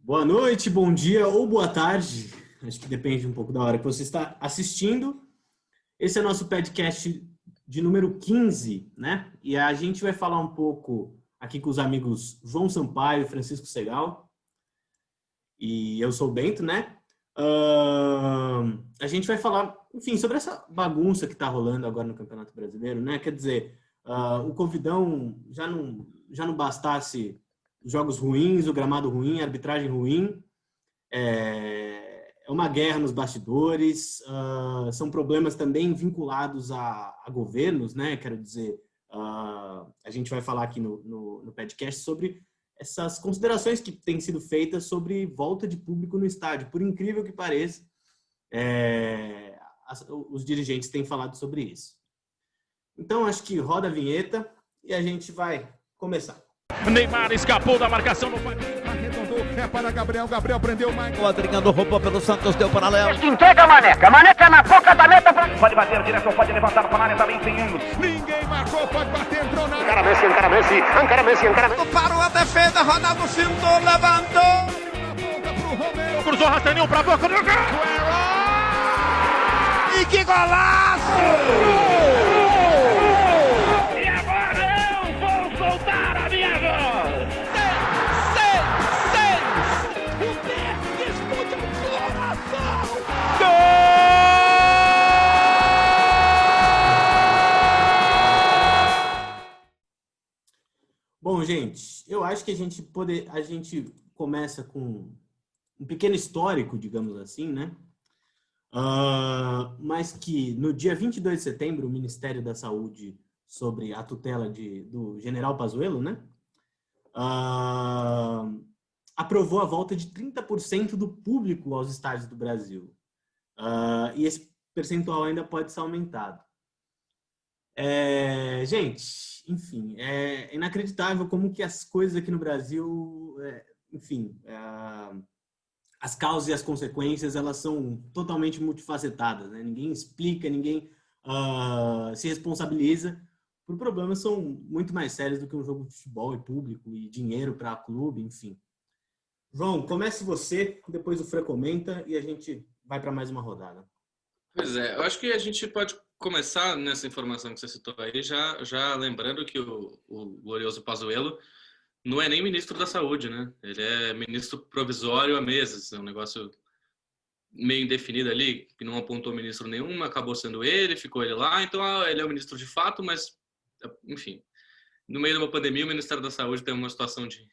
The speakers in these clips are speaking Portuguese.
Boa noite, bom dia ou boa tarde. Acho que depende um pouco da hora que você está assistindo. Esse é o nosso podcast de número 15, né? E a gente vai falar um pouco aqui com os amigos João Sampaio e Francisco Segal. E eu sou o Bento, né? A gente vai falar, enfim, sobre essa bagunça que está rolando agora no Campeonato Brasileiro, né? Quer dizer, o Covidão já não bastasse jogos ruins, o gramado ruim, a arbitragem ruim. É uma guerra nos bastidores, são problemas também vinculados a governos, né? Quero dizer, a gente vai falar aqui no podcast sobre essas considerações que têm sido feitas sobre volta de público no estádio. Por incrível que pareça, os dirigentes têm falado sobre isso. Então, acho que roda a vinheta e a gente vai começar. Neymar escapou da marcação, arredondou, é para Gabriel prendeu o Michael. O Adriano roubou pelo Santos, deu para Léo. Entrega a Maneca na boca da meta. Pode bater direto, pode levantar para a área, também sem ângulo. Ninguém marcou, pode bater, entrou na área. Encara Messi. Parou a defesa, Ronaldo fintou, levantou. Cruzou, rasteninho para a boca do gol. E que golaço! Bom, gente, eu acho que a gente começa com um pequeno histórico, digamos assim, né? Mas que no dia 22 de setembro, o Ministério da Saúde, sobre a tutela do general Pazuello, né? Aprovou a volta de 30% do público aos estádios do Brasil. E esse percentual ainda pode ser aumentado. Gente, enfim, é inacreditável como que as coisas aqui no Brasil, as causas e as consequências, elas são totalmente multifacetadas, né? Ninguém explica, ninguém se responsabiliza por problemas que são muito mais sérios do que um jogo de futebol e público e dinheiro para clube, enfim. João, comece você, depois o Fran comenta e a gente vai para mais uma rodada. Pois é, eu acho que a gente pode começar nessa informação que você citou aí, já lembrando que o glorioso Pazuello não é nem ministro da Saúde, né? Ele é ministro provisório há meses, é um negócio meio indefinido ali, que não apontou ministro nenhum, acabou sendo ele, ficou ele lá, então ele é o ministro de fato, mas, enfim, no meio de uma pandemia, o Ministério da Saúde tem uma situação de...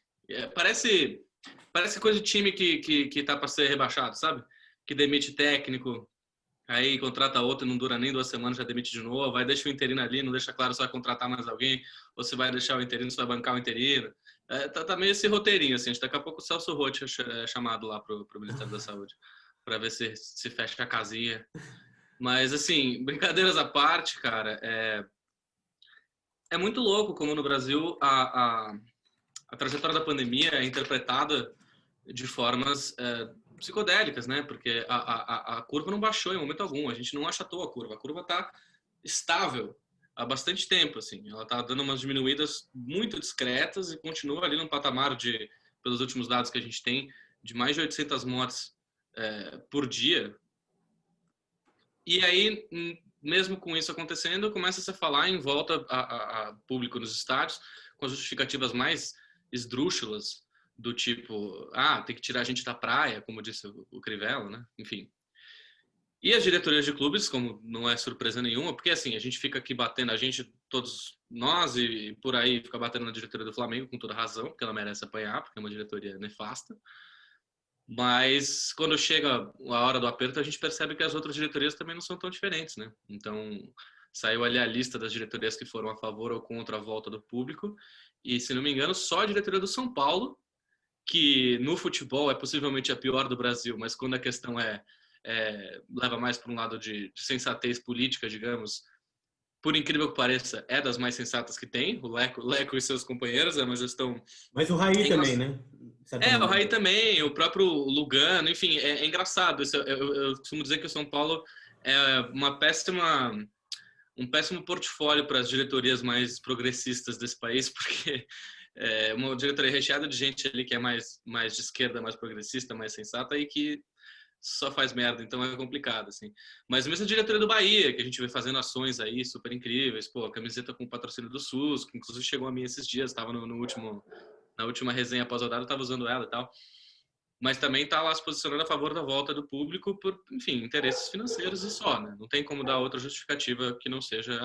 Parece coisa de time que tá para ser rebaixado, sabe? Que demite técnico, aí contrata outro, não dura nem 2 semanas, já demite de novo, aí deixa o interino ali, não deixa claro se vai contratar mais alguém, ou se vai deixar o interino, se vai bancar o interino. Tá meio esse roteirinho, assim, daqui a pouco o Celso Roth é chamado lá pro Ministério da Saúde, para ver se fecha a casinha. Mas, assim, brincadeiras à parte, cara, é muito louco como no Brasil a trajetória da pandemia é interpretada de formas psicodélicas, né? Porque a curva não baixou em momento algum, a gente não achatou a curva está estável há bastante tempo, assim, ela está dando umas diminuídas muito discretas e continua ali num patamar pelos últimos dados que a gente tem, de mais de 800 mortes por dia. E aí, mesmo com isso acontecendo, começa-se a falar em volta a público nos estádios, com as justificativas mais esdrúxulas, do tipo, tem que tirar a gente da praia, como disse o Crivella, né? Enfim. E as diretorias de clubes, como não é surpresa nenhuma, porque assim, a gente fica aqui batendo, todos nós e por aí, fica batendo na diretoria do Flamengo, com toda razão, porque ela merece apanhar, porque é uma diretoria nefasta. Mas quando chega a hora do aperto, a gente percebe que as outras diretorias também não são tão diferentes, né? Então, saiu ali a lista das diretorias que foram a favor ou contra a volta do público, e se não me engano, só a diretoria do São Paulo, que no futebol é possivelmente a pior do Brasil, mas quando a questão leva mais para um lado de sensatez política, digamos, por incrível que pareça, é das mais sensatas que tem, o Leco e seus companheiros, é uma gestão... Mas o Raí também, né? O Raí também, o próprio Lugano, enfim, é engraçado. Eu costumo dizer que o São Paulo é um péssimo portfólio para as diretorias mais progressistas desse país, porque uma diretoria recheada de gente ali que é mais de esquerda, mais progressista, mais sensata e que só faz merda, então é complicado, assim. Mas mesmo a diretoria do Bahia, que a gente vê fazendo ações aí super incríveis, pô, a camiseta com patrocínio do SUS, que inclusive chegou a mim esses dias, estava na última resenha pós-rodada, eu estava usando ela e tal. Mas também está lá se posicionando a favor da volta do público por, enfim, interesses financeiros e só, né? Não tem como dar outra justificativa que não seja,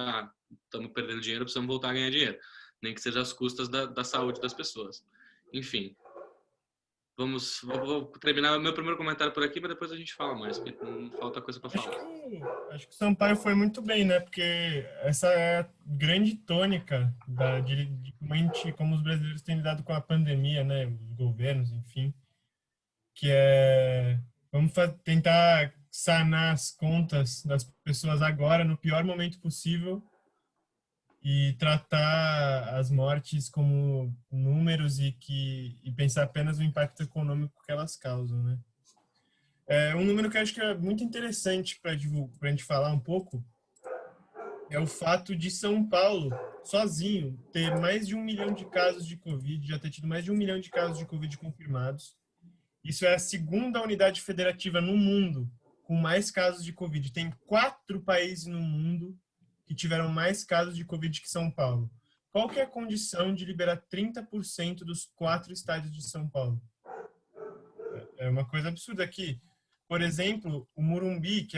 estamos perdendo dinheiro, precisamos voltar a ganhar dinheiro. Nem que seja às custas da saúde das pessoas. Enfim. Vou terminar meu primeiro comentário por aqui, mas depois a gente fala mais, porque não falta coisa para falar. Acho que o Sampaio foi muito bem, né? Porque essa é a grande tônica de como os brasileiros têm lidado com a pandemia, né? Os governos, enfim. Que é... Vamos tentar sanar as contas das pessoas agora, no pior momento possível, e tratar as mortes como números e pensar apenas no impacto econômico que elas causam, né? Um número que eu acho que é muito interessante para a gente falar um pouco é o fato de São Paulo, sozinho, ter mais de 1 milhão de casos de Covid, já ter tido mais de 1 milhão de casos de Covid confirmados. Isso é a segunda unidade federativa no mundo com mais casos de Covid. Tem 4 países no mundo que tiveram mais casos de Covid que São Paulo. Qual que é a condição de liberar 30% dos 4 estádios de São Paulo? É uma coisa absurda aqui. Por exemplo, o Morumbi, que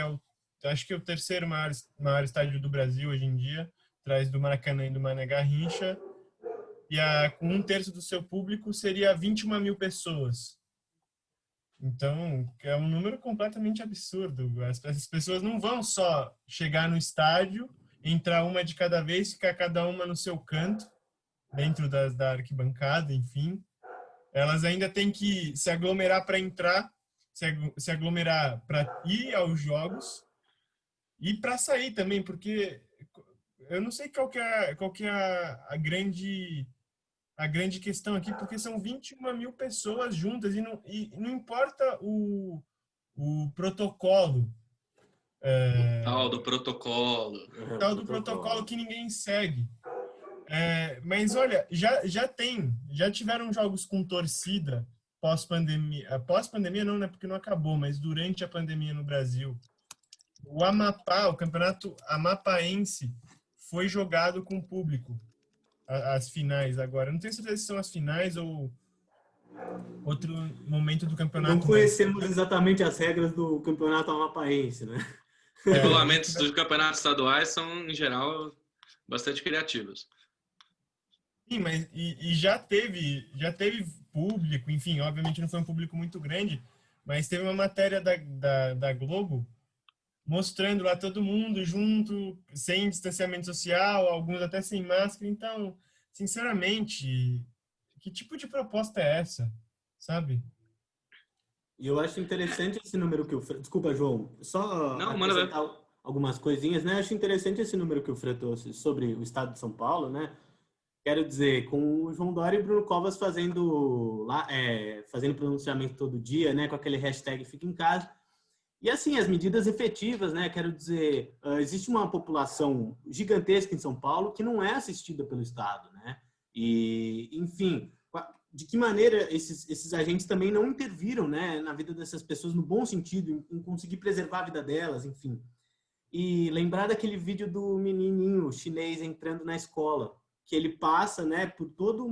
acho que é o terceiro maior estádio do Brasil hoje em dia, atrás do Maracanã e do Mané Garrincha, e com 1/3 do seu público seria 21 mil pessoas. Então, é um número completamente absurdo. As pessoas não vão só chegar no estádio, entrar uma de cada vez, ficar cada uma no seu canto, dentro da arquibancada, enfim. Elas ainda têm que se aglomerar para entrar, se aglomerar para ir aos jogos e para sair também, porque eu não sei qual que é a grande questão aqui, porque são 21 mil pessoas juntas e não importa o protocolo. Tal do protocolo. Tal do protocolo que ninguém segue. Mas olha, já tiveram jogos com torcida pós-pandemia. Pós-pandemia não, né? Porque não acabou, mas durante a pandemia no Brasil. O Amapá, o campeonato amapaense, foi jogado com público. As finais agora. Não tenho certeza se são as finais ou outro momento do campeonato. Não conhecemos exatamente as regras do campeonato amapaense, né? Os regulamentos dos campeonatos estaduais são, em geral, bastante criativos. Sim, mas já teve público, enfim, obviamente não foi um público muito grande, mas teve uma matéria da Globo mostrando lá todo mundo junto, sem distanciamento social, alguns até sem máscara. Então, sinceramente, que tipo de proposta é essa, sabe? E eu acho interessante esse número que o Fred... Desculpa, João. Só acrescentar algumas coisinhas, né? Acho interessante esse número que o Fred trouxe sobre o estado de São Paulo, né? Quero dizer, com o João Dória e Bruno Covas fazendo pronunciamento todo dia, né? Com aquele hashtag Fica em Casa. E assim, as medidas efetivas, né? Quero dizer, existe uma população gigantesca em São Paulo que não é assistida pelo Estado, né? E, enfim, de que maneira esses agentes também não interviram, né, na vida dessas pessoas no bom sentido, em conseguir preservar a vida delas, enfim. E lembrar daquele vídeo do menininho chinês entrando na escola, que ele passa, né, por toda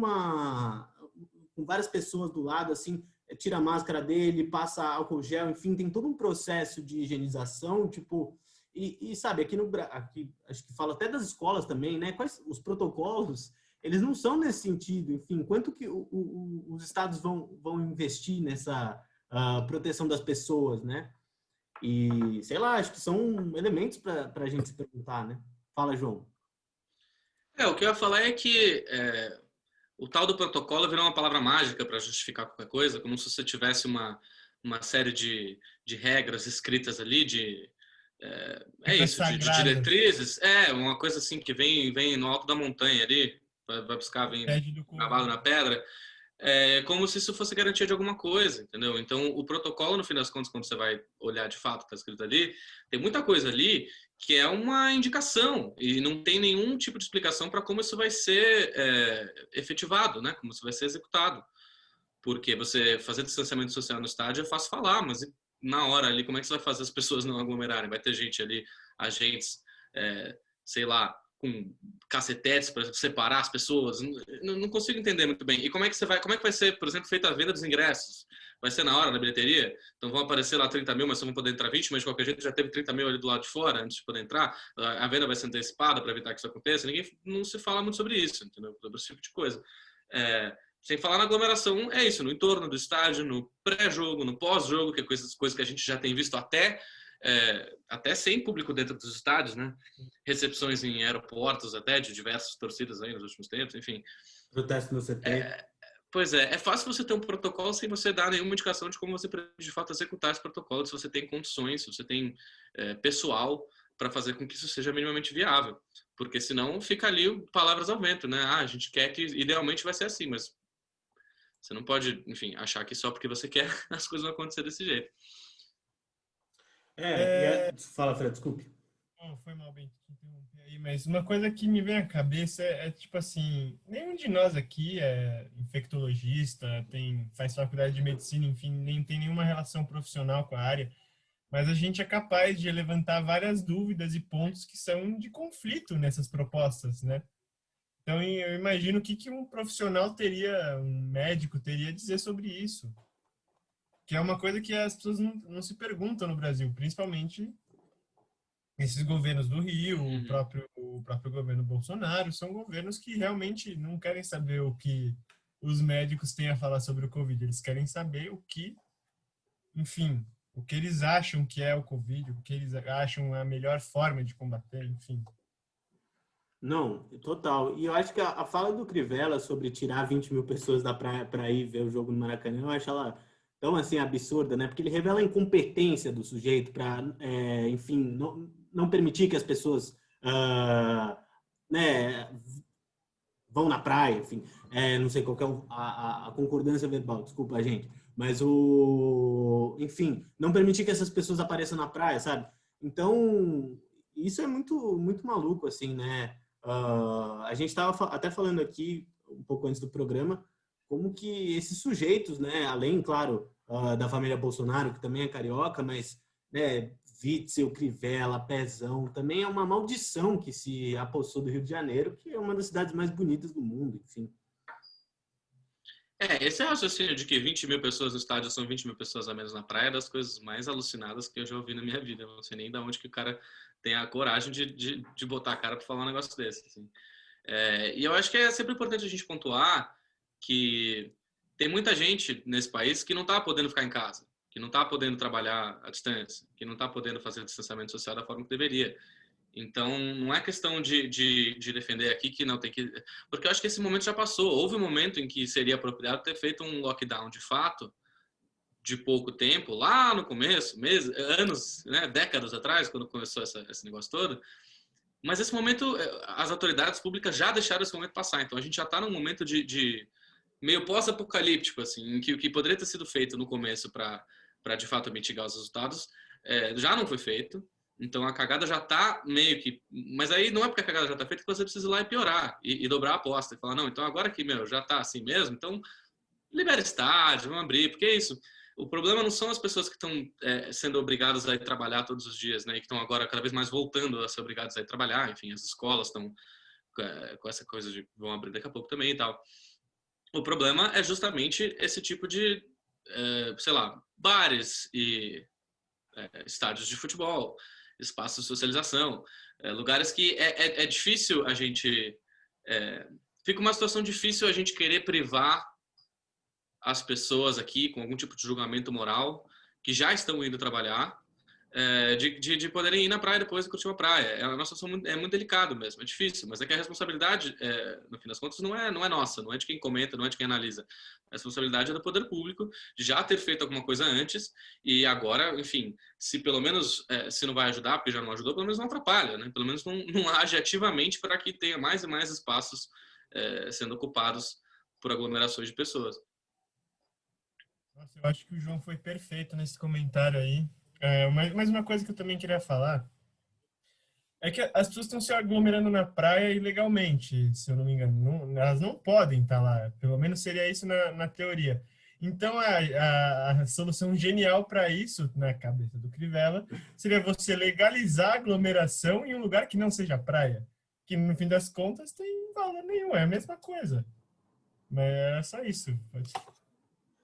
com várias pessoas do lado, assim, tira a máscara dele, passa álcool gel, enfim, tem todo um processo de higienização, tipo, e sabe, aqui acho que fala até das escolas também, né, quais os protocolos, eles não são nesse sentido, enfim, quanto que os estados vão investir nessa proteção das pessoas, né, e, sei lá, acho que são elementos para a gente se perguntar, né. Fala, João. O que eu ia falar é que o tal do protocolo virou uma palavra mágica para justificar qualquer coisa, como se você tivesse uma série de regras escritas ali, de diretrizes, uma coisa assim que vem no alto da montanha ali, vai buscar, vem gravado na pedra. como se isso fosse garantia de alguma coisa, entendeu? Então, o protocolo, no fim das contas, quando você vai olhar de fato o que está escrito ali, tem muita coisa ali que é uma indicação e não tem nenhum tipo de explicação para como isso vai ser efetivado, né? Como isso vai ser executado. Porque você fazer distanciamento social no estádio é fácil falar, mas na hora ali, como é que você vai fazer as pessoas não aglomerarem? Vai ter gente ali, agentes, sei lá, com cacetetes para separar as pessoas. Não consigo entender muito bem. E como é que vai ser, por exemplo, feita a venda dos ingressos? Vai ser na hora, na bilheteria? Então vão aparecer lá 30 mil, mas só vão poder entrar 20, mas de qualquer jeito já teve 30 mil ali do lado de fora antes de poder entrar. A venda vai ser antecipada para evitar que isso aconteça. Não se fala muito sobre isso, entendeu? Sobre esse tipo de coisa. Sem falar na aglomeração, é isso, no entorno do estádio, no pré-jogo, no pós-jogo, que é coisas que a gente já tem visto até sem público dentro dos estádios, né? Recepções em aeroportos até de diversas torcidas aí nos últimos tempos, enfim. Protesto no CT. Pois é fácil você ter um protocolo sem você dar nenhuma indicação de como você de fato executar esse protocolo, se você tem condições, se você tem pessoal para fazer com que isso seja minimamente viável. Porque senão fica ali palavras ao vento, né? A gente quer que idealmente vai ser assim, mas você não pode, enfim, achar que só porque você quer as coisas vão acontecer desse jeito. Fala, Fred, desculpe. Não, foi mal, bem, te interromper aí, mas uma coisa que me vem à cabeça tipo assim, nenhum de nós aqui é infectologista, faz faculdade de medicina, enfim, nem tem nenhuma relação profissional com a área, mas a gente é capaz de levantar várias dúvidas e pontos que são de conflito nessas propostas, né? Então, eu imagino o que um profissional um médico teria a dizer sobre isso. Que é uma coisa que as pessoas não se perguntam no Brasil, principalmente esses governos do Rio, o próprio governo Bolsonaro, são governos que realmente não querem saber o que os médicos têm a falar sobre o Covid, eles querem saber o que eles acham que é o Covid, o que eles acham a melhor forma de combater, enfim. Não, total. E eu acho que a fala do Crivella sobre tirar 20 mil pessoas da praia para ir ver o jogo no Maracanã, eu acho ela tão assim absurda, né? Porque ele revela a incompetência do sujeito para, enfim, não permitir que as pessoas, né, vão na praia, enfim. Não sei qual que é a concordância verbal, desculpa, gente. Mas enfim, não permitir que essas pessoas apareçam na praia, sabe? Então, isso é muito, muito maluco, assim, né? A gente estava até falando aqui, um pouco antes do programa, como que esses sujeitos, né, além, claro, da família Bolsonaro, que também é carioca, mas, né, Witzel, Crivella, Pezão, também é uma maldição que se apossou do Rio de Janeiro, que é uma das cidades mais bonitas do mundo, enfim. Esse raciocínio de que 20 mil pessoas no estádio são 20 mil pessoas a menos na praia é das coisas mais alucinadas que eu já ouvi na minha vida. Eu não sei nem de onde que o cara tem a coragem de botar a cara para falar um negócio desse. Assim. E eu acho que é sempre importante a gente pontuar que tem muita gente nesse país que não está podendo ficar em casa, que não está podendo trabalhar à distância, que não está podendo fazer distanciamento social da forma que deveria. Então, não é questão de defender aqui que não tem que... Porque eu acho que esse momento já passou. Houve um momento em que seria apropriado ter feito um lockdown de fato, de pouco tempo, lá no começo, meses, anos, né, décadas atrás, quando começou esse negócio todo. Mas esse momento, as autoridades públicas já deixaram esse momento passar. Então, a gente já está num momento de meio pós-apocalíptico, assim, em que o que poderia ter sido feito no começo para de fato mitigar os resultados já não foi feito. Então a cagada já tá meio que... Mas aí não é porque a cagada já tá feita que você precisa ir lá e piorar e dobrar a aposta e falar, não, então agora que, já tá assim mesmo, então libera estádio, vamos abrir, porque é isso. O problema não são as pessoas que estão sendo obrigadas a ir trabalhar todos os dias, né, e que estão agora cada vez mais voltando a ser obrigadas a ir trabalhar, enfim, as escolas estão com essa coisa de vão abrir daqui a pouco também e tal. O problema é justamente esse tipo de, sei lá, bares e estádios de futebol, espaços de socialização, lugares que é difícil a gente... fica uma situação difícil a gente querer privar as pessoas aqui com algum tipo de julgamento moral que já estão indo trabalhar de poderem ir na praia depois e curtir uma praia. É uma situação muito delicada mesmo, é difícil, mas é que a responsabilidade, no fim das contas, não é nossa, não é de quem comenta, não é de quem analisa. A responsabilidade é do poder público de já ter feito alguma coisa antes e agora, enfim, se pelo menos, se não vai ajudar, porque já não ajudou, pelo menos não atrapalha, né? Pelo menos não age ativamente para que tenha mais e mais espaços sendo ocupados por aglomerações de pessoas. Nossa, eu acho que o João foi perfeito nesse comentário aí. Mas uma coisa que eu também queria falar é que as pessoas estão se aglomerando na praia ilegalmente, se eu não me engano. Elas não podem estar lá, pelo menos seria isso na teoria. Então, a solução genial para isso, na cabeça do Crivella, seria você legalizar a aglomeração em um lugar que não seja praia. Que, no fim das contas, tem valor nenhum, é a mesma coisa. Mas é só isso.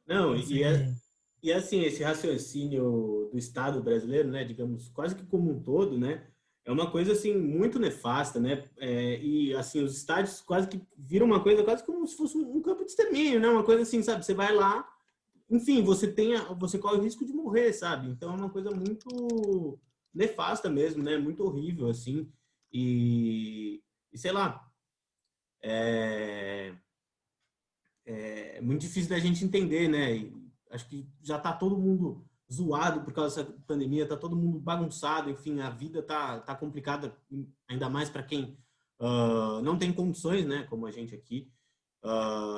Não, e assim, esse raciocínio do Estado brasileiro, né, digamos, quase que como um todo, né, é uma coisa, assim, muito nefasta, né, e, assim, os estádios quase que viram uma coisa quase como se fosse um campo de extermínio, né, uma coisa assim, sabe, você vai lá, enfim, você corre o risco de morrer, sabe, então é uma coisa muito nefasta mesmo, né, muito horrível, assim, e sei lá, é muito difícil da gente entender, né? E acho que já tá todo mundo zoado por causa dessa pandemia, tá todo mundo bagunçado, enfim, a vida tá complicada, ainda mais para quem não tem condições, né? Como a gente aqui,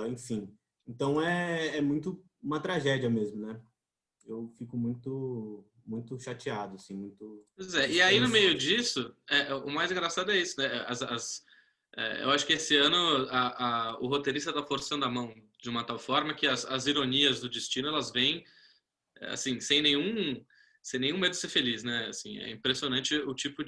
enfim. Então é muito uma tragédia mesmo, né? Eu fico muito chateado, assim, muito. Pois é, e aí no meio disso, o mais engraçado é isso, né? Eu acho que esse ano o roteirista está forçando a mão de uma tal forma que as ironias do destino, elas vêm assim, sem nenhum medo de ser feliz, né? Assim, é impressionante o tipo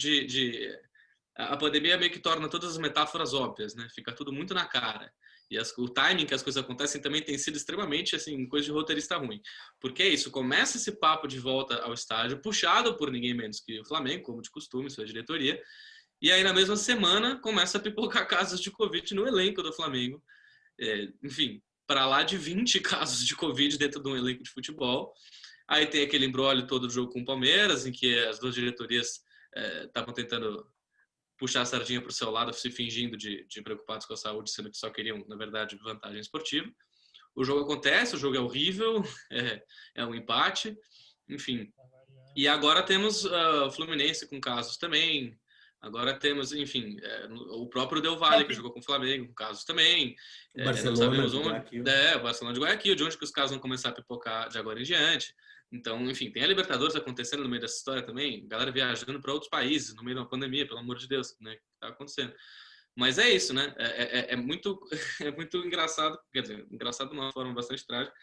a pandemia meio que torna todas as metáforas óbvias, né? Fica tudo muito na cara. E o timing que as coisas acontecem também tem sido extremamente, assim, coisa de roteirista ruim. Porque é isso, começa esse papo de volta ao estádio, puxado por ninguém menos que o Flamengo, como de costume, sua diretoria. E aí, na mesma semana, começa a pipocar casos de Covid no elenco do Flamengo. Enfim, para lá de 20 casos de Covid dentro de um elenco de futebol. Aí tem aquele imbróglio todo do jogo com o Palmeiras, em que as duas diretorias estavam tentando puxar a sardinha para o seu lado, se fingindo de preocupados com a saúde, sendo que só queriam, na verdade, vantagem esportiva. O jogo acontece, o jogo é horrível, é um empate, enfim. E agora temos o Fluminense com casos também. Agora temos, enfim, o próprio Del Valle, que jogou com o Flamengo, com casos também. O Barcelona, sabemos de Guayaquil. O Barcelona de Guayaquil, de onde que os casos vão começar a pipocar de agora em diante. Então, enfim, tem a Libertadores acontecendo no meio dessa história também, galera viajando para outros países no meio de uma pandemia, pelo amor de Deus, né, que está acontecendo. Mas é isso, né? É muito engraçado, quer dizer, engraçado de uma forma bastante trágica.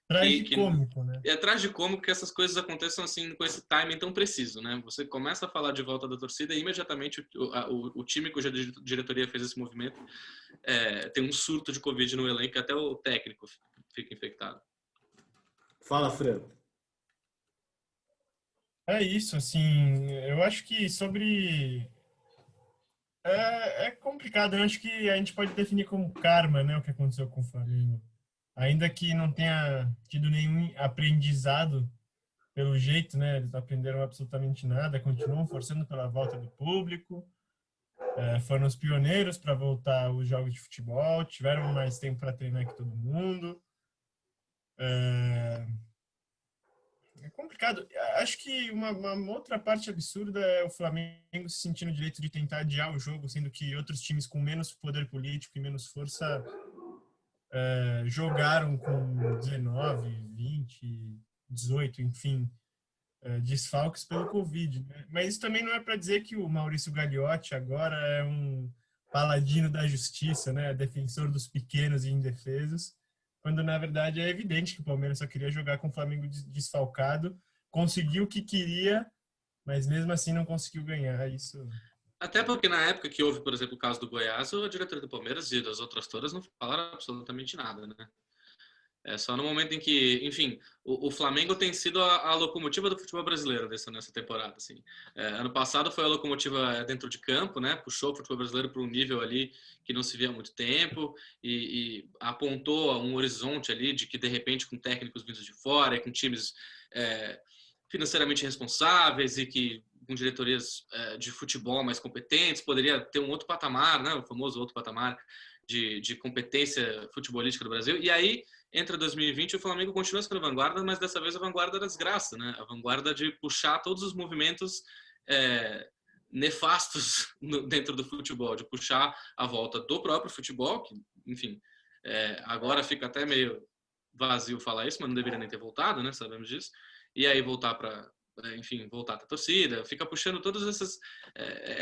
Tragicômico, né? É tragicômico que essas coisas aconteçam assim, com esse timing tão preciso, né? Você começa a falar de volta da torcida e imediatamente o time cuja diretoria fez esse movimento tem um surto de Covid no elenco, até o técnico fica infectado. Fala, Fran. É isso, assim, eu acho que é complicado, eu acho que a gente pode definir como karma, né, o que aconteceu com o Flamengo. Ainda que não tenha tido nenhum aprendizado pelo jeito, né? Eles não aprenderam absolutamente nada, continuam forçando pela volta do público. Foram os pioneiros para voltar os jogos de futebol, tiveram mais tempo para treinar que todo mundo. É complicado. Acho que uma outra parte absurda é o Flamengo se sentindo o direito de tentar adiar o jogo, sendo que outros times com menos poder político e menos força jogaram com 19, 20, 18, enfim, desfalques pelo Covid, né? Mas isso também não é para dizer que o Maurício Gagliotti agora é um paladino da justiça, né? Defensor dos pequenos e indefesos, quando na verdade é evidente que o Palmeiras só queria jogar com o Flamengo desfalcado, conseguiu o que queria, mas mesmo assim não conseguiu ganhar isso. Até porque na época que houve, por exemplo, o caso do Goiás, a diretoria do Palmeiras e das outras todas não falaram absolutamente nada, né? É só no momento em que, enfim, o Flamengo tem sido a locomotiva do futebol brasileiro nessa temporada, assim. Ano passado foi a locomotiva dentro de campo, né? Puxou o futebol brasileiro para um nível ali que não se via há muito tempo e apontou um horizonte ali de que, de repente, com técnicos vindos de fora e com times financeiramente responsáveis e que com diretorias de futebol mais competentes, poderia ter um outro patamar, né? O famoso outro patamar de competência futebolística do Brasil. E aí, entra 2020, o Flamengo continua sendo vanguarda, mas dessa vez a vanguarda da desgraça, né? A vanguarda de puxar todos os movimentos nefastos dentro do futebol, de puxar a volta do próprio futebol, que, enfim, Agora fica até meio vazio falar isso, mas não deveria nem ter voltado, né? Sabemos disso. E aí voltar para, enfim, voltar para a torcida, fica puxando todas essas...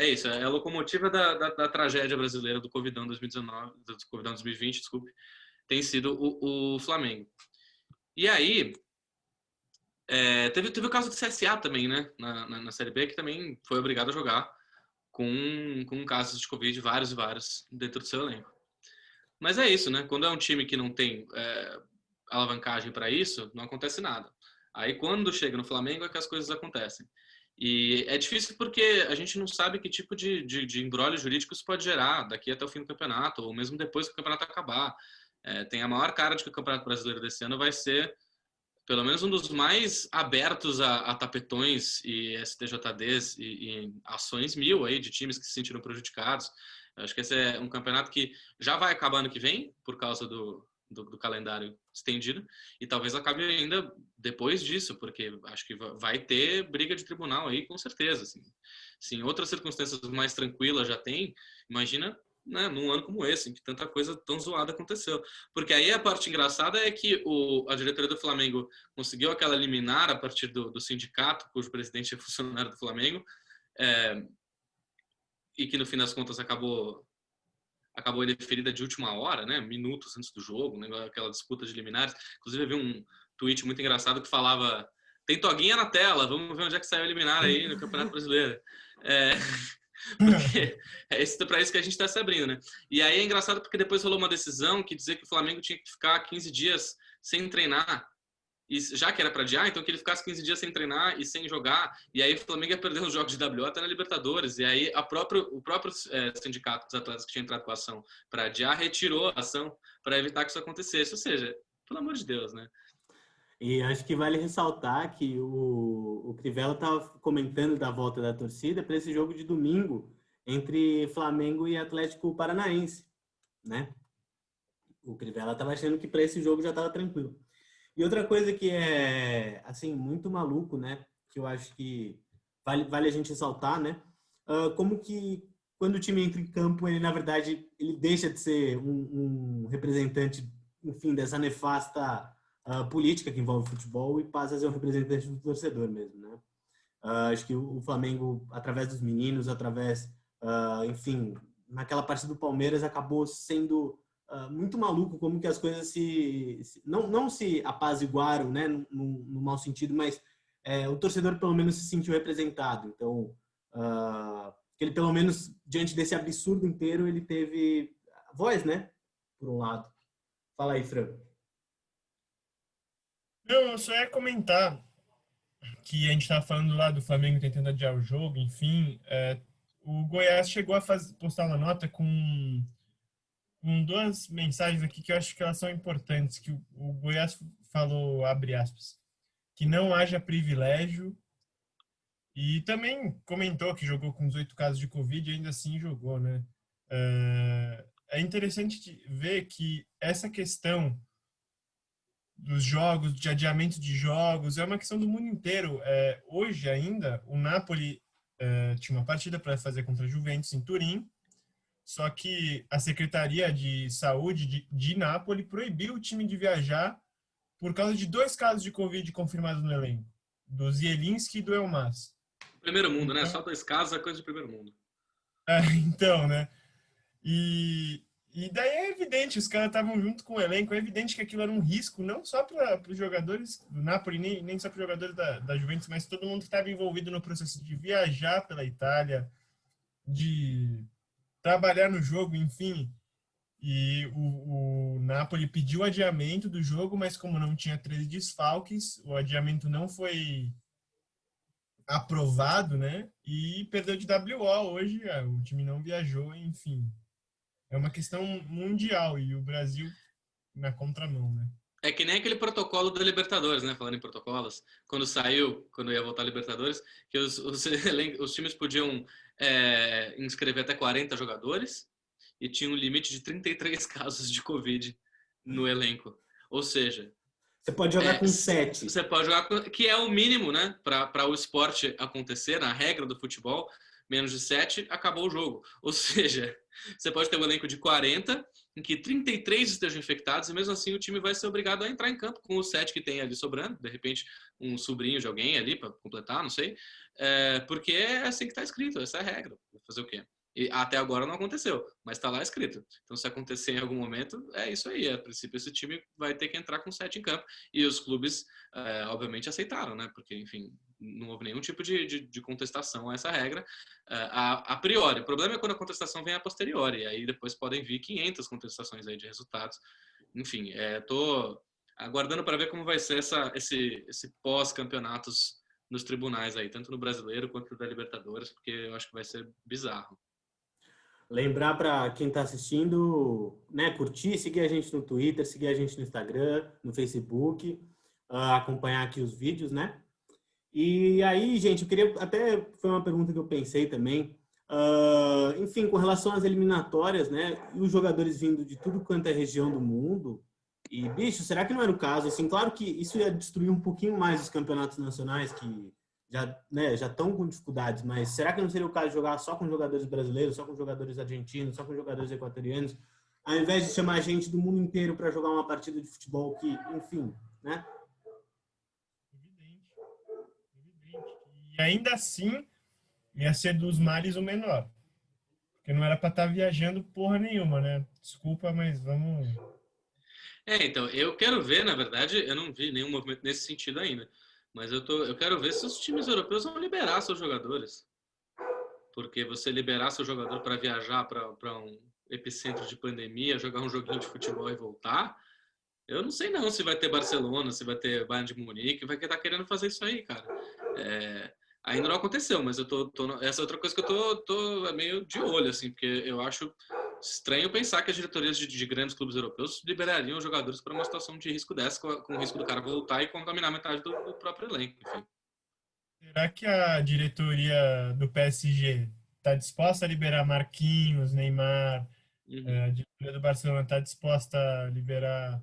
isso, é a locomotiva da tragédia brasileira do Covidão 2019, do Covidão 2020, desculpe, tem sido o Flamengo. E aí, teve o caso do CSA também, né? Na Série B, que também foi obrigado a jogar com casos de Covid, vários e vários, dentro do seu elenco. Mas é isso, né? Quando é um time que não tem alavancagem para isso, não acontece nada. Aí quando chega no Flamengo é que as coisas acontecem. E é difícil porque a gente não sabe que tipo de embrólio jurídico isso pode gerar daqui até o fim do campeonato, ou mesmo depois que o campeonato acabar. Tem a maior cara de que o Campeonato Brasileiro desse ano vai ser pelo menos um dos mais abertos a tapetões e STJDs e ações 1000 aí de times que se sentiram prejudicados. Eu acho que esse é um campeonato que já vai acabar ano que vem, por causa do calendário estendido, e talvez acabe ainda depois disso, porque acho que vai ter briga de tribunal aí, com certeza. Assim. Se em outras circunstâncias mais tranquilas já tem, imagina, né, num ano como esse, em que tanta coisa tão zoada aconteceu. Porque aí a parte engraçada é que a diretoria do Flamengo conseguiu aquela liminar a partir do sindicato, cujo presidente é funcionário do Flamengo, e que no fim das contas acabou indeferida de última hora, né, minutos antes do jogo, né, aquela disputa de liminares. Inclusive eu vi um tweet muito engraçado que falava: tem toguinha na tela, vamos ver onde é que saiu a liminar aí no Campeonato Brasileiro. Porque é para isso que a gente está se abrindo, né? E aí é engraçado porque depois rolou uma decisão que dizia que o Flamengo tinha que ficar 15 dias sem treinar, e já que era para adiar, então que ele ficasse 15 dias sem treinar e sem jogar, e aí o Flamengo ia perder os jogos de WO até na Libertadores, e aí o próprio sindicato dos atletas que tinha entrado com a ação para adiar retirou a ação para evitar que isso acontecesse. Ou seja, pelo amor de Deus, né? E acho que vale ressaltar que o Crivella estava comentando da volta da torcida para esse jogo de domingo entre Flamengo e Atlético Paranaense, né? O Crivella estava achando que para esse jogo já estava tranquilo. E outra coisa que é, assim, muito maluco, né? Que eu acho que vale a gente ressaltar, né? Como que quando o time entra em campo, ele, na verdade, ele deixa de ser um representante, enfim, dessa nefasta política que envolve o futebol e passa a ser um representante do torcedor mesmo, né? Acho que o Flamengo, através dos meninos, enfim, naquela partida do Palmeiras, acabou sendo muito maluco como que as coisas não se apaziguaram, né, no mau sentido, mas o torcedor pelo menos se sentiu representado. Então, ele pelo menos, diante desse absurdo inteiro, ele teve voz, né, por um lado. Fala aí, Fran. Não, eu só ia comentar que a gente estava falando lá do Flamengo tentando adiar o jogo, enfim, o Goiás chegou a postar uma nota com duas mensagens aqui que eu acho que elas são importantes, que o Goiás falou, abre aspas, que não haja privilégio, e também comentou que jogou com 18 casos de Covid e ainda assim jogou, né? É interessante ver que essa questão dos jogos, de adiamento de jogos, é uma questão do mundo inteiro. Hoje ainda, o Napoli tinha uma partida para fazer contra a Juventus em Turim, só que a Secretaria de Saúde de Napoli proibiu o time de viajar por causa de 2 casos de Covid confirmados no elenco, do Zielinski e do Elmas. Primeiro mundo, né? Só 2 casos é coisa de primeiro mundo. Então, né? E daí é evidente, os caras estavam junto com o elenco, é evidente que aquilo era um risco, não só para os jogadores do Napoli, nem só para os jogadores da Juventus, mas todo mundo que estava envolvido no processo de viajar pela Itália, de trabalhar no jogo, enfim. E o Napoli pediu adiamento do jogo, mas como não tinha 13 desfalques, o adiamento não foi aprovado, né? E perdeu de WO hoje, o time não viajou, enfim. É uma questão mundial e o Brasil na contramão, né? É que nem aquele protocolo da Libertadores, né? Falando em protocolos, quando ia voltar a Libertadores, que os times podiam inscrever até 40 jogadores e tinha um limite de 33 casos de Covid no elenco. Ou seja, você pode jogar com 7. Você pode jogar que é o mínimo, né? Para o esporte acontecer, na regra do futebol, menos de 7, acabou o jogo. Ou seja, você pode ter um elenco de 40 em que 33 estejam infectados e mesmo assim o time vai ser obrigado a entrar em campo com os 7 que tem ali sobrando, de repente um sobrinho de alguém ali para completar, não sei, porque é assim que está escrito, essa é a regra. Vou fazer o quê? E até agora não aconteceu, mas está lá escrito. Então, se acontecer em algum momento, é isso aí. A princípio, esse time vai ter que entrar com 7 em campo. E os clubes, obviamente, aceitaram, né? Porque, enfim, não houve nenhum tipo de contestação a essa regra a priori. O problema é quando a contestação vem a posteriori. E aí depois podem vir 500 contestações aí de resultados. Enfim, estou aguardando para ver como vai ser esse pós-campeonatos nos tribunais aí, tanto no Brasileiro quanto no da Libertadores, porque eu acho que vai ser bizarro. Lembrar para quem está assistindo, né, curtir, seguir a gente no Twitter, seguir a gente no Instagram, no Facebook, acompanhar aqui os vídeos, né? E aí, gente, eu queria, até foi uma pergunta que eu pensei também, enfim, com relação às eliminatórias, né, e os jogadores vindo de tudo quanto é região do mundo, e, bicho, será que não era o caso? Assim, claro que isso ia destruir um pouquinho mais os campeonatos nacionais, que já estão com dificuldades, mas será que não seria o caso de jogar só com jogadores brasileiros, só com jogadores argentinos, só com jogadores equatorianos, ao invés de chamar gente do mundo inteiro para jogar uma partida de futebol que, enfim, né? Evidente. E ainda assim, ia ser dos males o menor. Porque não era para estar viajando porra nenhuma, né? Desculpa, mas vamos... Então, eu quero ver, na verdade, eu não vi nenhum movimento nesse sentido ainda, mas eu quero ver se os times europeus vão liberar seus jogadores. Porque você liberar seu jogador para viajar para um epicentro de pandemia, jogar um joguinho de futebol e voltar, eu não sei não se vai ter Barcelona, se vai ter Bayern de Munique, vai estar querendo fazer isso aí, cara. Ainda não aconteceu, mas essa é outra coisa que eu tô meio de olho, assim, porque eu acho estranho pensar que as diretorias de grandes clubes europeus liberariam jogadores para uma situação de risco dessa, com o risco do cara voltar e contaminar metade do próprio elenco. Enfim. Será que a diretoria do PSG está disposta a liberar Marquinhos, Neymar? A diretoria do Barcelona está disposta a liberar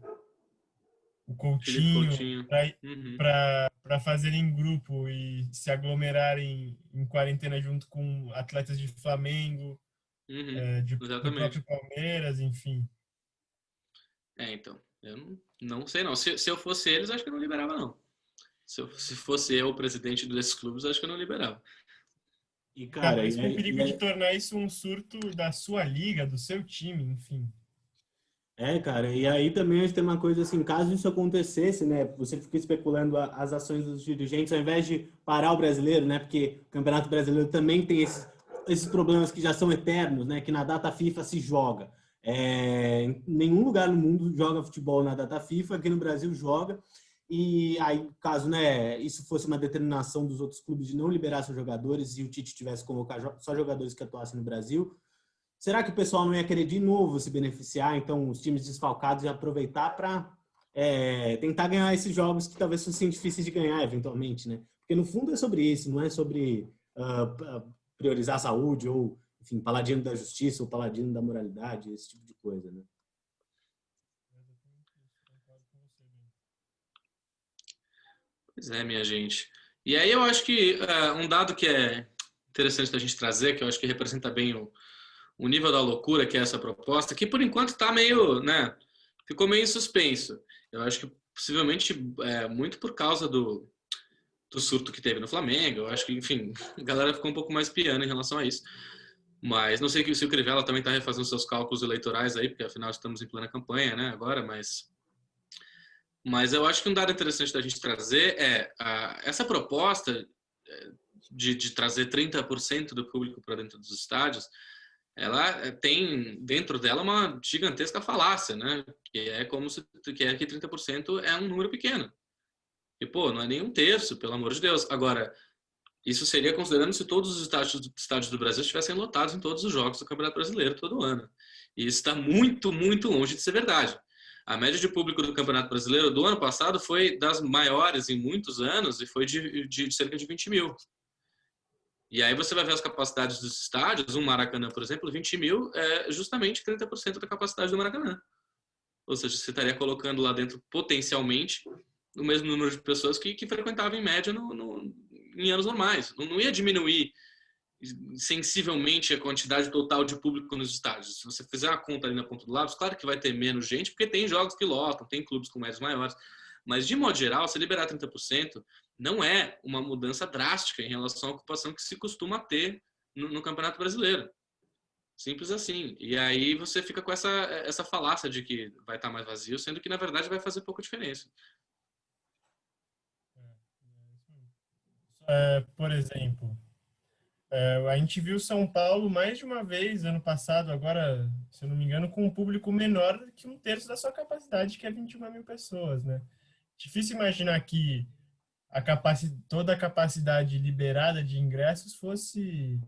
o Coutinho para fazerem grupo e se aglomerarem em quarentena junto com atletas de Flamengo, do próprio Palmeiras, enfim. Então, eu não sei não. Se eu fosse eles, acho que eu não liberava não. Se fosse eu o presidente desses clubes, acho que eu não liberava. E, cara, mas com o perigo de tornar isso um surto da sua liga, do seu time, enfim. Cara, e aí também a gente tem uma coisa assim, caso isso acontecesse, né, você fica especulando as ações dos dirigentes, ao invés de parar o brasileiro, né, porque o Campeonato Brasileiro também tem esses problemas que já são eternos, né, que na data FIFA se joga. Em nenhum lugar no mundo joga futebol na data FIFA, aqui no Brasil joga, e aí, caso, né, isso fosse uma determinação dos outros clubes de não liberar seus jogadores e o Tite tivesse que colocar só jogadores que atuassem no Brasil, será que o pessoal não ia querer de novo se beneficiar? Então, os times desfalcados iam aproveitar para tentar ganhar esses jogos que talvez fossem difíceis de ganhar, eventualmente, né? Porque, no fundo, é sobre isso, não é sobre priorizar a saúde ou, enfim, paladino da justiça ou paladino da moralidade, esse tipo de coisa, né? Pois é, minha gente. E aí eu acho que um dado que é interessante da gente trazer, que eu acho que representa bem o nível da loucura que é essa proposta, que por enquanto está meio, né, ficou meio em suspenso. Eu acho que possivelmente muito por causa do surto que teve no Flamengo. Eu acho que, enfim, a galera ficou um pouco mais piana em relação a isso. Mas não sei se o Crivella também está refazendo seus cálculos eleitorais aí, porque afinal estamos em plena campanha, né, agora, mas eu acho que um dado interessante da gente trazer essa proposta de trazer 30% do público para dentro dos estádios. Ela tem dentro dela uma gigantesca falácia, né? Que é como se que 30% é um número pequeno. E, não é nem um terço, pelo amor de Deus. Agora, isso seria considerando se todos os estádios do Brasil estivessem lotados em todos os jogos do Campeonato Brasileiro todo ano. E isso está muito, muito longe de ser verdade. A média de público do Campeonato Brasileiro do ano passado foi das maiores em muitos anos e foi de cerca de 20 mil. E aí você vai ver as capacidades dos estádios, Maracanã, por exemplo, 20 mil é justamente 30% da capacidade do Maracanã. Ou seja, você estaria colocando lá dentro, potencialmente, o mesmo número de pessoas que frequentavam em média em anos normais. Não ia diminuir sensivelmente a quantidade total de público nos estádios. Se você fizer uma conta ali na ponta do lápis, claro que vai ter menos gente, porque tem jogos que lotam, tem clubes com médios maiores. Mas, de modo geral, se liberar 30%, não é uma mudança drástica em relação à ocupação que se costuma ter no Campeonato Brasileiro. Simples assim. E aí você fica com essa falácia de que vai estar mais vazio, sendo que, na verdade, vai fazer pouca diferença. Por exemplo, a gente viu São Paulo mais de uma vez ano passado, agora, se eu não me engano, com um público menor que 1/3 da sua capacidade, que é 21 mil pessoas, né? Difícil imaginar que toda a capacidade liberada de ingressos fosse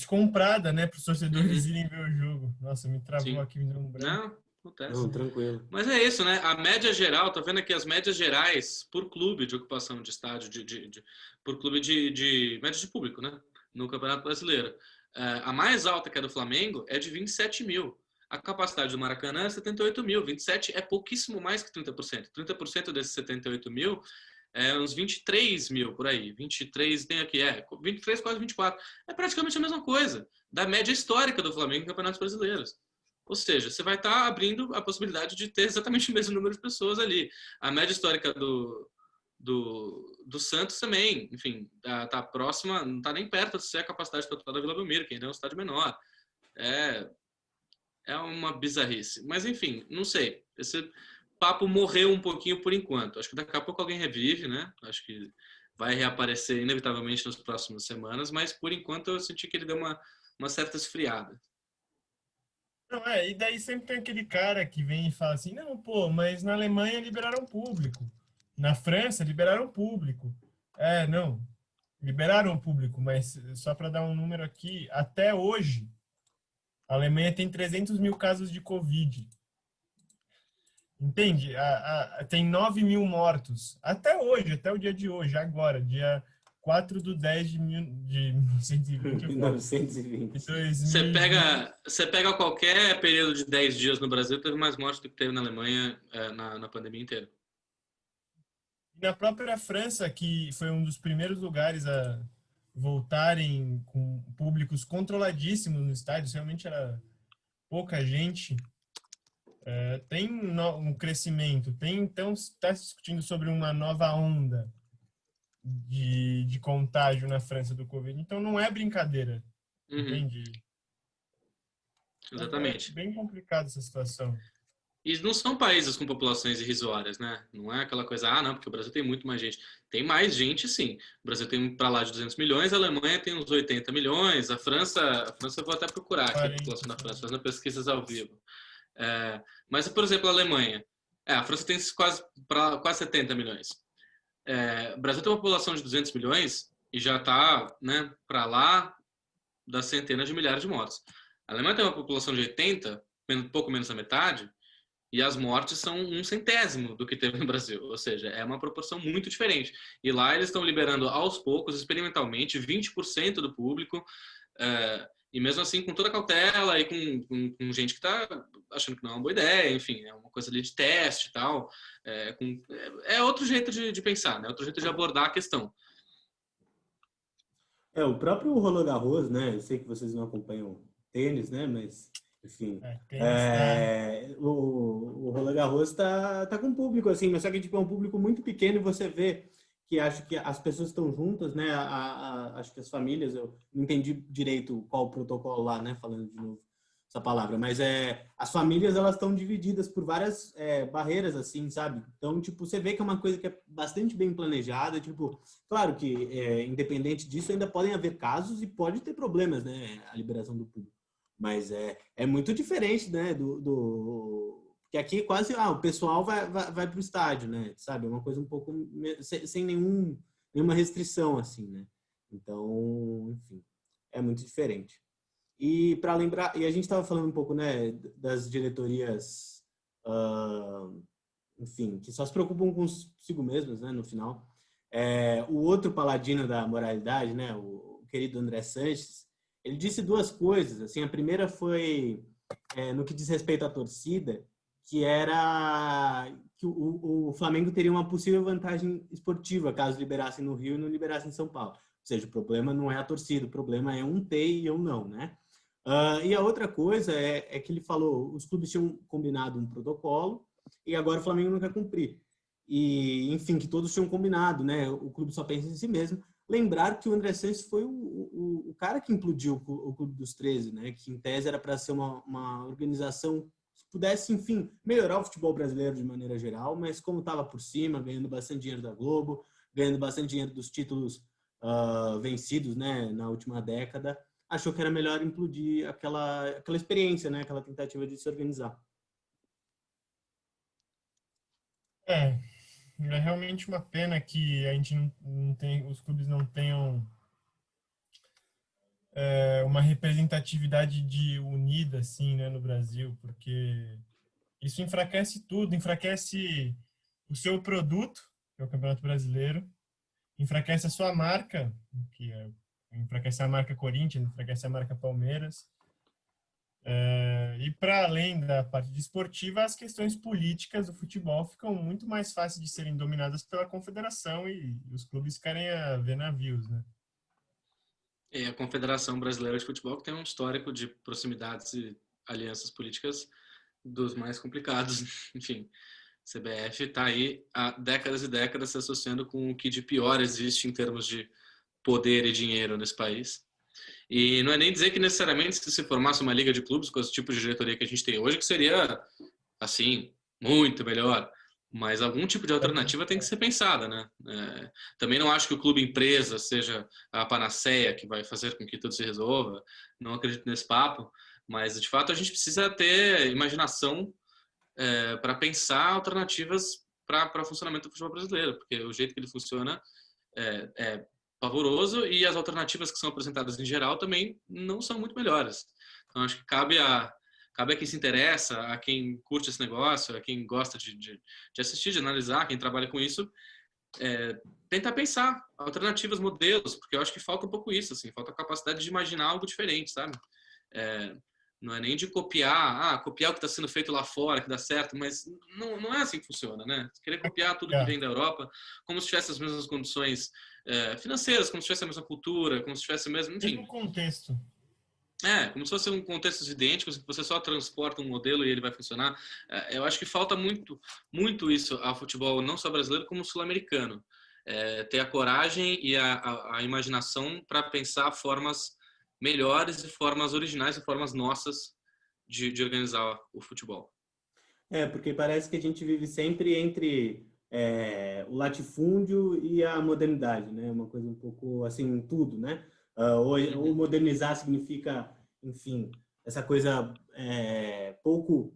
comprada, né, para os torcedores irem ver o jogo. Nossa, me travou aqui, me deu um branco. Não, acontece. Não, tranquilo. Mas é isso, né? A média geral, tá vendo aqui as médias gerais por clube de ocupação de estádio, por clube de média de público, né? No Campeonato Brasileiro. A mais alta, que é do Flamengo, é de 27 mil. A capacidade do Maracanã é 78 mil. 27 é pouquíssimo mais que 30%. 30% desses 78 mil é uns 23 mil por aí. 23 tem aqui, 23, quase 24. É praticamente a mesma coisa da média histórica do Flamengo em campeonatos brasileiros. Ou seja, você vai estar abrindo a possibilidade de ter exatamente o mesmo número de pessoas ali. A média histórica do Santos também, enfim, tá próxima, não tá nem perto de ser a capacidade total da Vila Belmiro, que ainda é um estádio menor. É uma bizarrice. Mas, enfim, não sei. Esse papo morreu um pouquinho por enquanto. Acho que daqui a pouco alguém revive, né? Acho que vai reaparecer inevitavelmente nas próximas semanas, mas por enquanto eu senti que ele deu uma certa esfriada. Não, e daí sempre tem aquele cara que vem e fala assim, não, pô, mas na Alemanha liberaram público. Na França liberaram público. Não, liberaram público, mas só para dar um número aqui, até hoje, a Alemanha tem 300 mil casos de Covid. Entende? Tem 9 mil mortos. Até hoje, até o dia de hoje, agora, dia 4/10/1920. Você pega qualquer período de 10 dias no Brasil, teve mais mortes do que teve na Alemanha na pandemia inteira. Na própria França, que foi um dos primeiros lugares a voltarem com públicos controladíssimos no estádio, realmente era pouca gente, tem um crescimento, então está se discutindo sobre uma nova onda de contágio na França do Covid, então não é brincadeira, entende? Exatamente. É bem complicada essa situação. E não são países com populações irrisórias, né? Não é aquela coisa, não, porque o Brasil tem muito mais gente. Tem mais gente, sim. O Brasil tem para lá de 200 milhões, a Alemanha tem uns 80 milhões, a França eu vou até procurar aqui a população da França, fazendo pesquisas ao vivo. Mas, por exemplo, a Alemanha. A França tem quase 70 milhões. O Brasil tem uma população de 200 milhões e já está, né, para lá das centenas de milhares de mortes. A Alemanha tem uma população de 80, pouco menos da metade, e as mortes são 1/100º do que teve no Brasil. Ou seja, é uma proporção muito diferente. E lá eles estão liberando aos poucos, experimentalmente, 20% do público. E mesmo assim, com toda a cautela e com gente que está achando que não é uma boa ideia. Enfim, é uma coisa ali de teste e tal. É outro jeito de pensar, né? Outro jeito de abordar a questão. O próprio Roland Garros, né? Eu sei que vocês não acompanham tênis, né? Mas... Enfim, o Roland Garros tá com público, assim, mas só que tipo, é um público muito pequeno e você vê que acho que as pessoas estão juntas, né? Acho que as famílias, eu não entendi direito qual o protocolo lá, né? Falando de novo essa palavra, mas as famílias, elas estão divididas por várias barreiras, assim, sabe? Então, tipo, você vê que é uma coisa que é bastante bem planejada, tipo, claro que independente disso, ainda podem haver casos e pode ter problemas, né? A liberação do público. Mas é muito diferente, né, porque aqui quase o pessoal vai pro estádio, né, sabe? É uma coisa um pouco sem nenhuma restrição, assim, né? Então, enfim, é muito diferente. E para lembrar, e a gente estava falando um pouco, né, das diretorias, enfim, que só se preocupam consigo mesmas, né, no final. O outro paladino da moralidade, né, o querido André Sanches, ele disse duas coisas, assim, a primeira foi, no que diz respeito à torcida, que era que o Flamengo teria uma possível vantagem esportiva caso liberassem no Rio e não liberassem em São Paulo. Ou seja, o problema não é a torcida, o problema é um ter e eu não, né? E a outra coisa é que ele falou, os clubes tinham combinado um protocolo e agora o Flamengo não quer cumprir. E, enfim, que todos tinham combinado, né? O clube só pensa em si mesmo. Lembrar que o André Sanches foi o cara que implodiu o Clube dos 13, né? Que em tese era para ser uma organização que pudesse, enfim, melhorar o futebol brasileiro de maneira geral, mas como estava por cima, ganhando bastante dinheiro da Globo, ganhando bastante dinheiro dos títulos vencidos, né, na última década, achou que era melhor implodir aquela experiência, né? Aquela tentativa de se organizar. É realmente uma pena que a gente não tem, os clubes não tenham uma representatividade unida assim, né, no Brasil, porque isso enfraquece tudo, enfraquece o seu produto, que é o Campeonato Brasileiro, enfraquece a sua marca, enfraquece a marca Corinthians, enfraquece a marca Palmeiras. E para além da parte desportiva, as questões políticas do futebol ficam muito mais fáceis de serem dominadas pela confederação e os clubes querem ver navios, né? É a Confederação Brasileira de Futebol, que tem um histórico de proximidades e alianças políticas dos mais complicados. Enfim, CBF está aí há décadas e décadas se associando com o que de pior existe em termos de poder e dinheiro nesse país. E não é nem dizer que necessariamente se formasse uma liga de clubes com esse tipo de diretoria que a gente tem hoje, que seria, assim, muito melhor. Mas algum tipo de alternativa tem que ser pensada, né? Também não acho que o clube empresa seja a panaceia que vai fazer com que tudo se resolva. Não acredito nesse papo. Mas, de fato, a gente precisa ter imaginação para pensar alternativas para o funcionamento do futebol brasileiro. Porque o jeito que ele funciona é pavoroso e as alternativas que são apresentadas em geral também não são muito melhores. Então, acho que cabe a quem se interessa, a quem curte esse negócio, a quem gosta de assistir, de analisar, quem trabalha com isso, tentar pensar alternativas, modelos, porque eu acho que falta um pouco isso, assim, falta a capacidade de imaginar algo diferente, sabe? Não é nem de copiar o que está sendo feito lá fora, que dá certo, mas não é assim que funciona, né? Querer copiar tudo que vem da Europa, como se tivesse as mesmas condições financeiras, como se tivesse a mesma cultura, como se tivesse o mesmo, enfim. Mesmo contexto. Como se fosse um contextos idênticos, que você só transporta um modelo e ele vai funcionar. Eu acho que falta muito, muito isso ao futebol, não só brasileiro, como sul-americano. Ter a coragem e a imaginação para pensar formas melhores e formas originais e formas nossas de organizar o futebol. Porque parece que a gente vive sempre entre o latifúndio e a modernidade, né? Uma coisa um pouco assim, tudo, né? Ou modernizar significa, enfim, essa coisa pouco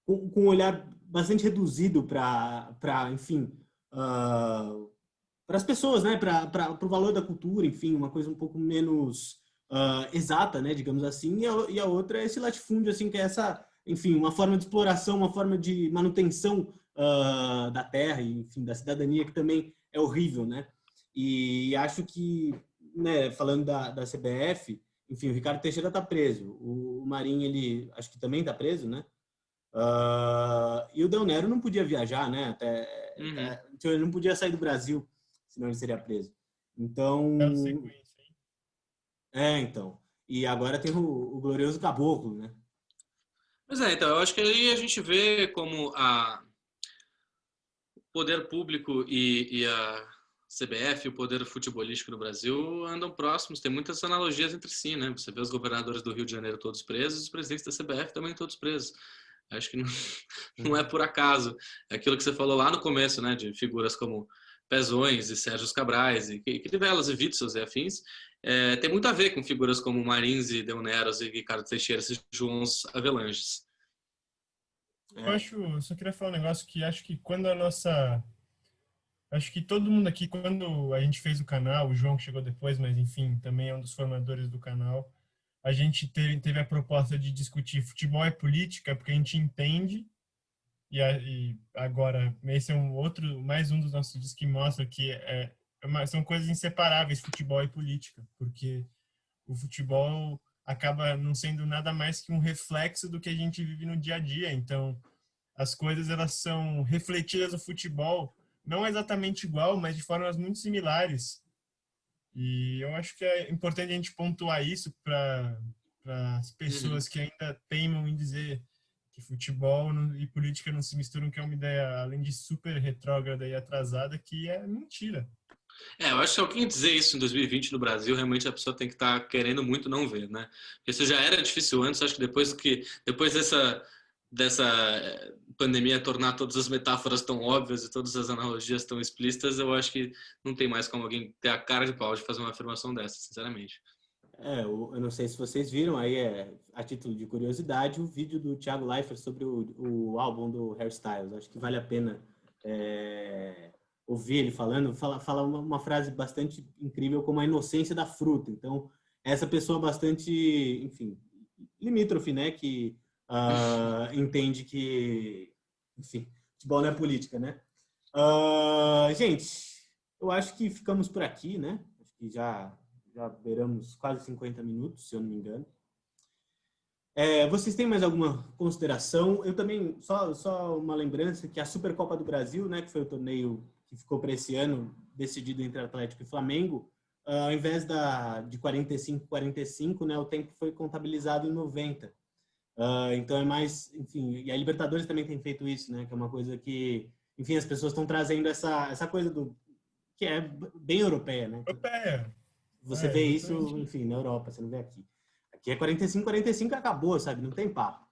com um olhar bastante reduzido para enfim, para as pessoas, né? Para o valor da cultura, enfim, uma coisa um pouco menos exata, né? Digamos assim. E a outra é esse latifúndio, assim, que é essa, enfim, uma forma de exploração, uma forma de manutenção da terra e, enfim, da cidadania, que também é horrível, né? E acho que, né, falando da CBF, enfim, o Ricardo Teixeira está preso, o Marinho, ele acho que também está preso, né? E o Del Nero não podia viajar, né? Ele não podia sair do Brasil, senão ele seria preso. Então, então. E agora tem o glorioso Caboclo, né? Pois então, eu acho que aí a gente vê como o poder público e a CBF, o poder futebolístico no Brasil, andam próximos, tem muitas analogias entre si, né? Você vê os governadores do Rio de Janeiro todos presos, os presidentes da CBF também todos presos. Acho que não é por acaso. É aquilo que você falou lá no começo, né? De figuras como Pezões e Sérgio Cabrais, e Crivelas e Witzel e afins, tem muito a ver com figuras como Marins e Del Neros e Ricardo Teixeira e João Avelanges. Eu só queria falar um negócio que acho que acho que todo mundo aqui, quando a gente fez o canal, o João que chegou depois, mas enfim, também é um dos formadores do canal, a gente teve a proposta de discutir futebol e política, porque a gente entende, e agora, esse é mais um dos nossos vídeos que mostra que são coisas inseparáveis, futebol e política, porque o futebol acaba não sendo nada mais que um reflexo do que a gente vive no dia a dia. Então, as coisas elas são refletidas no futebol, não exatamente igual, mas de formas muito similares. E eu acho que é importante a gente pontuar isso para as pessoas que ainda teimam em dizer que futebol e política não se misturam, que é uma ideia, além de super retrógrada e atrasada, que é mentira. Eu acho que alguém dizer isso em 2020 no Brasil, realmente a pessoa tem que estar querendo muito não ver, né? Porque isso já era difícil antes, acho que depois dessa pandemia tornar todas as metáforas tão óbvias e todas as analogias tão explícitas, eu acho que não tem mais como alguém ter a cara de pau de fazer uma afirmação dessa, sinceramente. Eu não sei se vocês viram, aí a título de curiosidade, o vídeo do Thiago Leifert sobre o álbum do Harry Styles. Acho que vale a pena ouvir ele falando. Fala uma frase bastante incrível, como a inocência da fruta. Então, essa pessoa bastante, enfim, limítrofe, né, que entende que, enfim, futebol não é política, né? Gente, eu acho que ficamos por aqui, né? Acho que já beiramos quase 50 minutos, se eu não me engano. Vocês têm mais alguma consideração? Eu também, só uma lembrança que a Supercopa do Brasil, né, que foi o torneio que ficou para esse ano, decidido entre Atlético e Flamengo, ao invés de 45-45, né, o tempo foi contabilizado em 90. Então é mais, enfim, e a Libertadores também tem feito isso, né, que é uma coisa que, enfim, as pessoas estão trazendo essa coisa que é bem europeia, né? Europeia. Você vê isso, enfim, na Europa, você não vê aqui. Aqui é 45-45 e acabou, sabe? Não tem papo.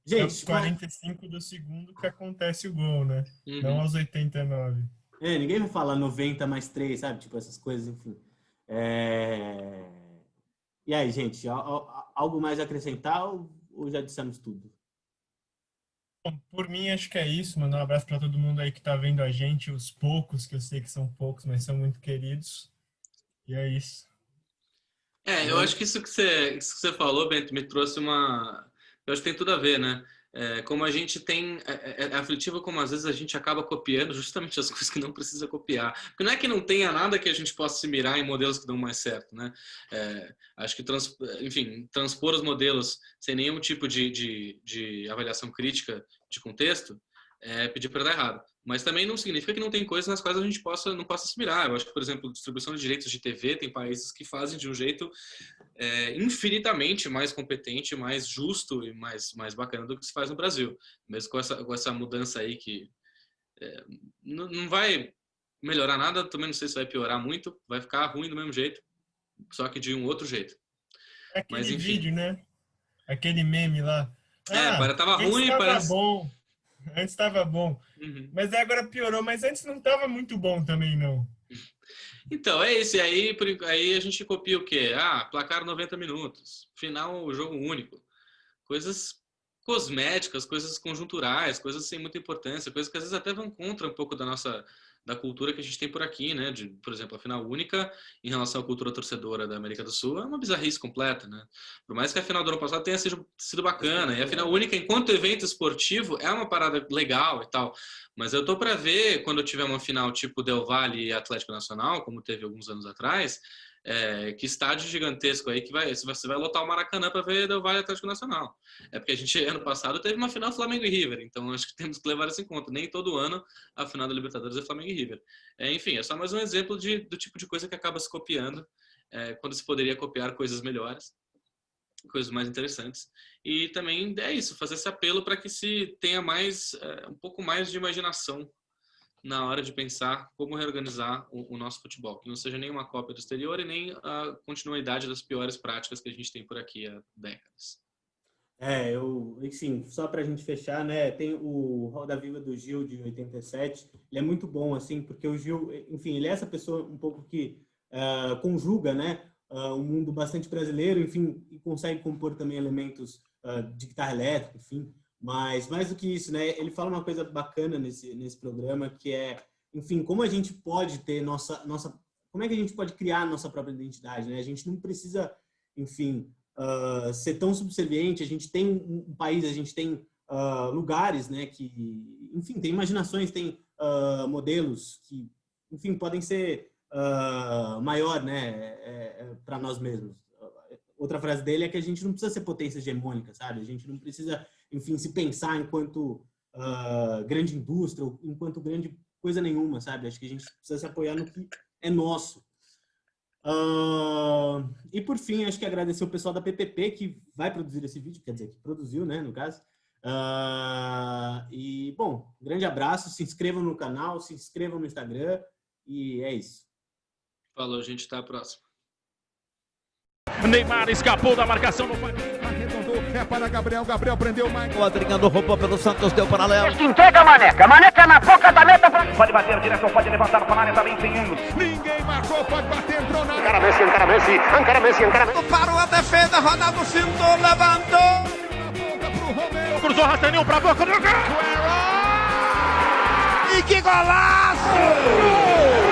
Gente, é 45 do segundo que acontece o gol, né? Não aos 89. Ninguém vai falar 90 mais 3, sabe? Tipo, essas coisas, enfim. E aí, gente, algo mais a acrescentar ou já dissemos tudo? Bom, por mim, acho que é isso. Mandar um abraço para todo mundo aí que tá vendo a gente, os poucos, que eu sei que são poucos, mas são muito queridos. E é isso. Eu acho que isso que você falou, Bento, me trouxe uma... Eu acho que tem tudo a ver, né? Como a gente tem... É aflitivo como às vezes a gente acaba copiando justamente as coisas que não precisa copiar. Porque não é que não tenha nada que a gente possa se mirar em modelos que dão mais certo, né? Acho que, transpor os modelos sem nenhum tipo de avaliação crítica de contexto é pedir para dar errado. Mas também não significa que não tem coisas nas quais a gente não possa se mirar. Eu acho que, por exemplo, distribuição de direitos de TV, tem países que fazem de um jeito infinitamente mais competente, mais justo e mais bacana do que se faz no Brasil. Mesmo com essa mudança aí que não vai melhorar nada, também não sei se vai piorar muito, vai ficar ruim do mesmo jeito, só que de um outro jeito. Aquele vídeo, né? Aquele meme lá. Tava ruim, parece... bom. Antes estava bom. Mas agora piorou. Mas antes não estava muito bom também, não. Então, é isso. E aí a gente copia o quê? Placar 90 minutos. Final, jogo único. Coisas cosméticas, coisas conjunturais, coisas sem muita importância, coisas que às vezes até vão contra um pouco da cultura que a gente tem por aqui, né? Por exemplo, a final única em relação à cultura torcedora da América do Sul é uma bizarrice completa, né? Por mais que a final do ano passado tenha sido bacana, e a final única enquanto evento esportivo é uma parada legal e tal, mas eu tô para ver quando tiver uma final tipo Del Valle e Atlético Nacional, como teve alguns anos atrás, que estádio gigantesco aí que você vai lotar o Maracanã para ver Del Valle e Atlético Nacional. Porque a gente, ano passado, teve uma final Flamengo e River, então acho que temos que levar isso em conta. Nem todo ano a final da Libertadores é Flamengo e River. Enfim, é só mais um exemplo do tipo de coisa que acaba se copiando, quando se poderia copiar coisas melhores, coisas mais interessantes. E também é isso, fazer esse apelo para que se tenha um pouco mais de imaginação na hora de pensar como reorganizar o nosso futebol, que não seja nenhuma cópia do exterior e nem a continuidade das piores práticas que a gente tem por aqui há décadas. Enfim, só para a gente fechar, né, tem o Roda Viva do Gil, de 87, ele é muito bom, assim, porque o Gil, enfim, ele é essa pessoa um pouco que conjuga, né, um mundo bastante brasileiro, enfim, e consegue compor também elementos de guitarra elétrica, enfim. Mas, mais do que isso, né, ele fala uma coisa bacana nesse programa, que é, enfim, como a gente pode ter como é que a gente pode criar a nossa própria identidade, né? A gente não precisa, enfim, ser tão subserviente. A gente tem um país, a gente tem lugares, né, que, enfim, tem imaginações, tem modelos que, enfim, podem ser maior, né, para nós mesmos. Outra frase dele é que a gente não precisa ser potência hegemônica, sabe? A gente não precisa, enfim, se pensar enquanto grande indústria, ou enquanto grande coisa nenhuma, sabe? Acho que a gente precisa se apoiar no que é nosso. E por fim, acho que agradecer o pessoal da PPP que vai produzir esse vídeo, quer dizer, que produziu, né, no caso. E, bom, grande abraço, se inscrevam no canal, se inscrevam no Instagram e é isso. Falou, gente, até a próxima. Neymar escapou da marcação no arredondou, é para Gabriel, Gabriel prendeu mais. O Adriano roubou pelo Santos, deu para Léo. Entrega a Maneca. Maneca na boca da meta. Pode bater direto, pode levantar para a área, também tem Ângulo. Ninguém marcou, pode bater, entrou na área. Encara Messi. Parou a defesa, Ronaldo fintou, levantou. Cruzou Rastaninho pra boca do gol. E que golaço!